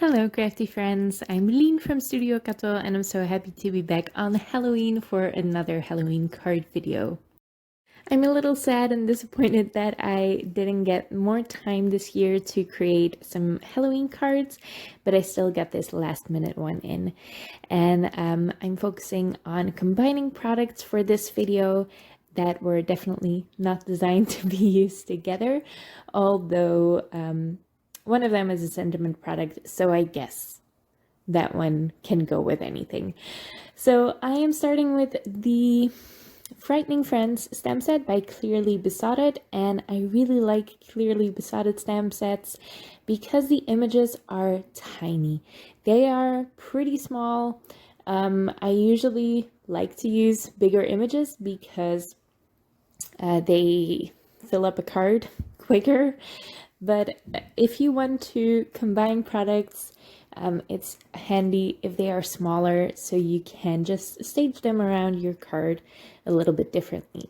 Hello crafty friends, I'm Lean from Studio Kato and I'm so happy to be back on Halloween for another Halloween card video. I'm a little sad and disappointed that I didn't get more time this year to create some Halloween cards, but I still got this last minute one in. And I'm focusing on combining products for this video that were definitely not designed to be used together, although one of them is a sentiment product, so I guess that one can go with anything. So I am starting with the Frightening Friends stamp set by Clearly Besotted, and I really like Clearly Besotted stamp sets because the images are tiny. They are pretty small. I usually like to use bigger images because they fill up a card quicker. But if you want to combine products, it's handy if they are smaller, so you can just stage them around your card a little bit differently.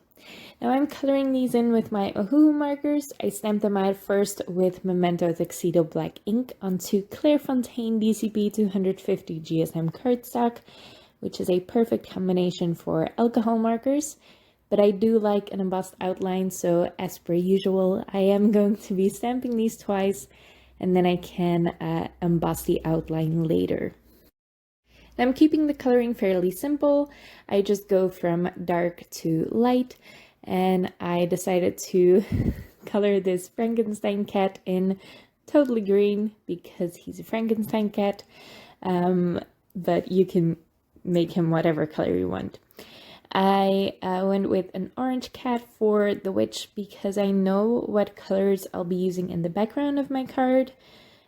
Now I'm coloring these in with my Ohuhu markers. I stamped them out first with Memento Tuxedo black ink onto Clairefontaine DCP 250 GSM cardstock, which is a perfect combination for alcohol markers. But I do like an embossed outline, so as per usual, I am going to be stamping these twice, and then I can emboss the outline later. I'm keeping the coloring fairly simple. I just go from dark to light, and I decided to color this Frankenstein cat in totally green because he's a Frankenstein cat, but you can make him whatever color you want. I went with an orange cat for the witch because I know what colors I'll be using in the background of my card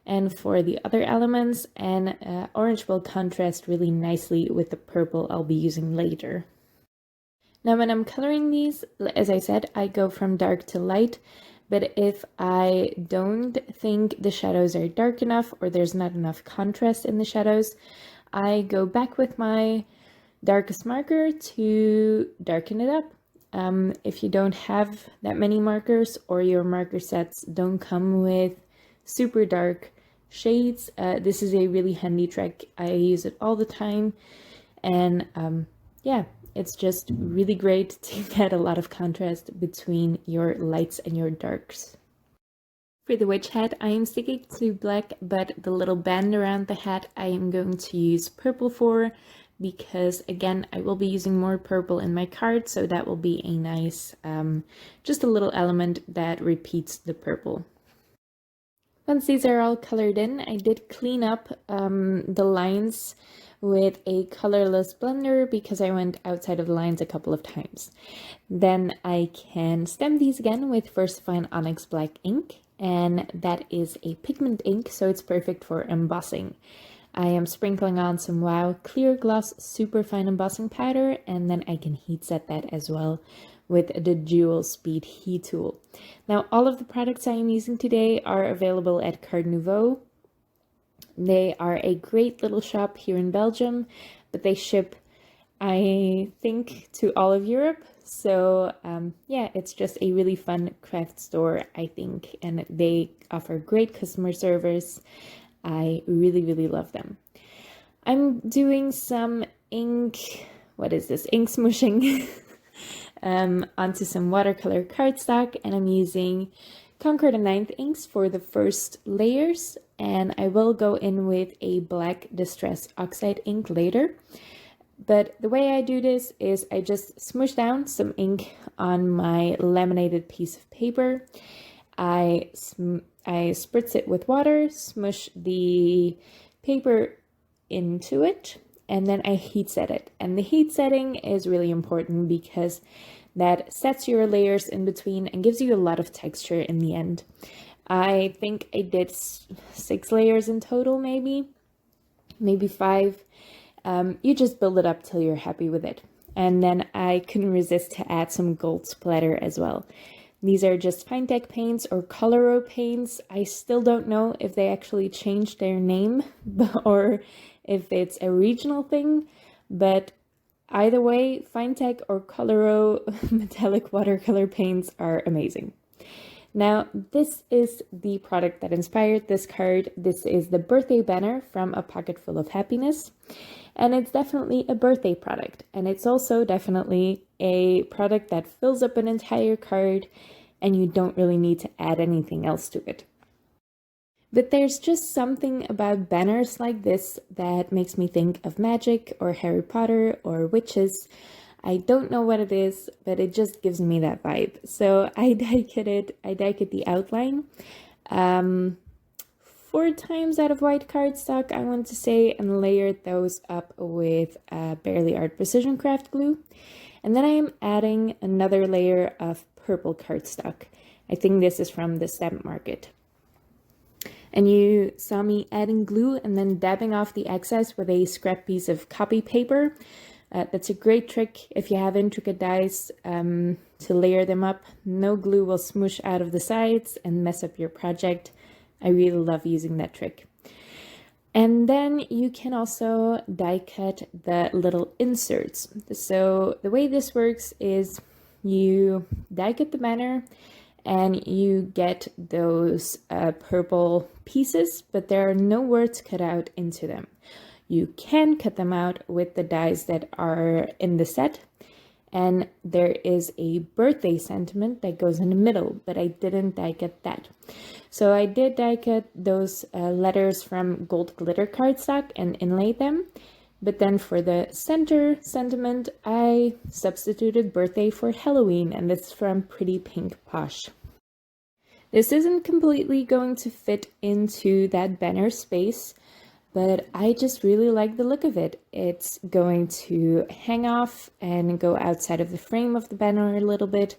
and for the other elements, and orange will contrast really nicely with the purple I'll be using later. Now when I'm coloring these, as I said, I go from dark to light, but if I don't think the shadows are dark enough or there's not enough contrast in the shadows, I go back with my darkest marker to darken it up. If you don't have that many markers or your marker sets don't come with super dark shades, this is a really handy trick. I use it all the time, and yeah, it's just really great to get a lot of contrast between your lights and your darks. For the witch hat, I am sticking to black, but the little band around the hat I am going to use purple for, because again, I will be using more purple in my card, so that will be a nice, just a little element that repeats the purple. Once these are all colored in, I did clean up the lines with a colorless blender because I went outside of the lines a couple of times. Then I can stamp these again with Versafine Onyx black ink, and that is a pigment ink, so it's perfect for embossing. I am sprinkling on some Wow Clear Gloss Super Fine Embossing Powder, and then I can heat set that as well with the Dual Speed Heat Tool. Now, all of the products I am using today are available at Card Nouveau. They are a great little shop here in Belgium, but they ship, I think, to all of Europe. So yeah, it's just a really fun craft store, I think, and they offer great customer service. I really love them. I'm doing some ink, ink smooshing onto some watercolor cardstock, and I'm using Concord and 9th inks for the first layers, and I will go in with a black Distress Oxide ink later. But the way I do this is I just smoosh down some ink on my laminated piece of paper. I spritz it with water, smush the paper into it, and then I heat set it. And the heat setting is really important because that sets your layers in between and gives you a lot of texture in the end. I think I did 6 layers in total, maybe 5. You just build it up till you're happy with it. And then I couldn't resist to add some gold splatter as well. These are just Finetech paints or Coloro paints. I still don't know if they actually changed their name or if it's a regional thing, but either way, Finetech or Coloro metallic watercolor paints are amazing. Now, this is the product that inspired this card. This is the birthday banner from A Pocket Full of Happiness. And it's definitely a birthday product. And it's also definitely a product that fills up an entire card and you don't really need to add anything else to it. But there's just something about banners like this that makes me think of magic or Harry Potter or witches. I don't know what it is, but it just gives me that vibe. So I die-cut it. I die-cut the outline 4 times out of white cardstock, I want to say, and layered those up with Barely Art Precision Craft glue. And then I am adding another layer of purple cardstock. I think this is from the Stamp Market. And you saw me adding glue and then dabbing off the excess with a scrap piece of copy paper. That's a great trick if you have intricate dies to layer them up. No glue will smoosh out of the sides and mess up your project. I really love using that trick. And then you can also die cut the little inserts. So the way this works is you die cut the banner and you get those purple pieces, but there are no words cut out into them. You can cut them out with the dies that are in the set, and there is a birthday sentiment that goes in the middle, but I didn't die cut that. So I did die cut those letters from gold glitter cardstock and inlay them, but then for the center sentiment, I substituted birthday for Halloween, and it's from Pretty Pink Posh. This isn't completely going to fit into that banner space, but I just really like the look of it. It's going to hang off and go outside of the frame of the banner a little bit.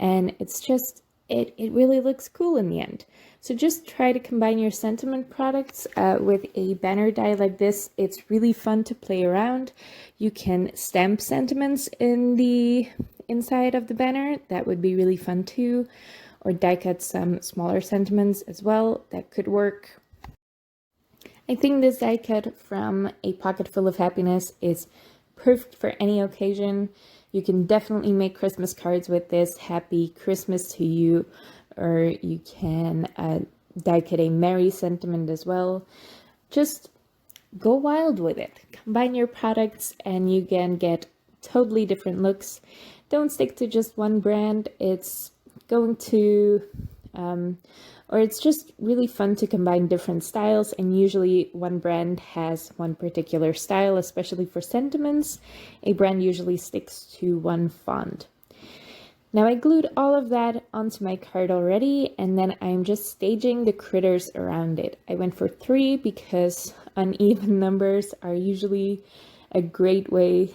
And it's just, it really looks cool in the end. So just try to combine your sentiment products with a banner die like this. It's really fun to play around. You can stamp sentiments in the inside of the banner. That would be really fun too. Or die cut some smaller sentiments as well. That could work. I think this die cut from A Pocket Full of Happiness is perfect for any occasion. You can definitely make Christmas cards with this. Happy Christmas to you. Or you can die cut a merry sentiment as well. Just go wild with it. Combine your products and you can get totally different looks. Don't stick to just one brand. It's going to... or it's just really fun to combine different styles, and usually one brand has one particular style, especially for sentiments. A brand usually sticks to one font. Now I glued all of that onto my card already, and then I'm just staging the critters around it. I went for 3 because uneven numbers are usually a great way,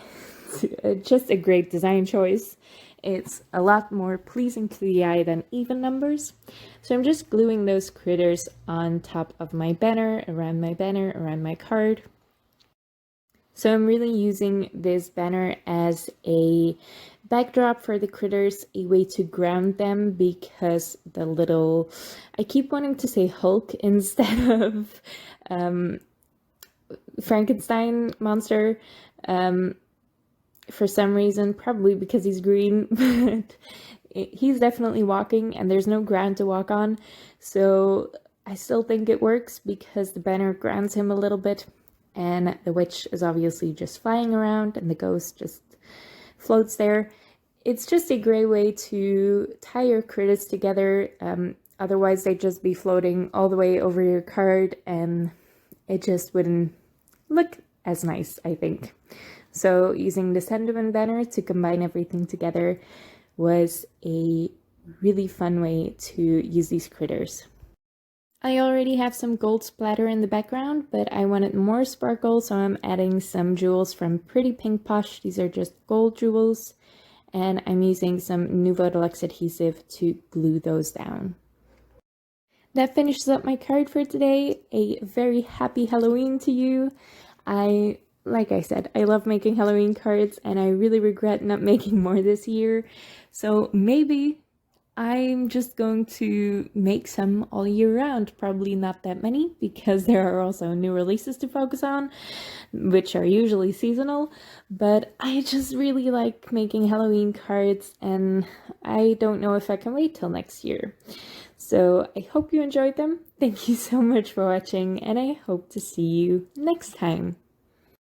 just a great design choice. It's a lot more pleasing to the eye than even numbers. So I'm just gluing those critters on top of my banner, around my card. So I'm really using this banner as a backdrop for the critters, a way to ground them, because the little, I keep wanting to say Hulk instead of Frankenstein monster. For some reason, probably because he's green, but he's definitely walking and there's no ground to walk on. So I still think it works because the banner grounds him a little bit, and the witch is obviously just flying around and the ghost just floats there. It's just a great way to tie your critters together. Otherwise they'd just be floating all the way over your card and it just wouldn't look as nice, I think. So using the sentiment banner to combine everything together was a really fun way to use these critters. I already have some gold splatter in the background, but I wanted more sparkle, so I'm adding some jewels from Pretty Pink Posh. These are just gold jewels, and I'm using some Nouveau Deluxe adhesive to glue those down. That finishes up my card for today. A very happy Halloween to you. Like I said, I love making Halloween cards and I really regret not making more this year. So maybe I'm just going to make some all year round. Probably not that many because there are also new releases to focus on, which are usually seasonal, but I just really like making Halloween cards and I don't know if I can wait till next year. So I hope you enjoyed them. Thank you so much for watching and I hope to see you next time.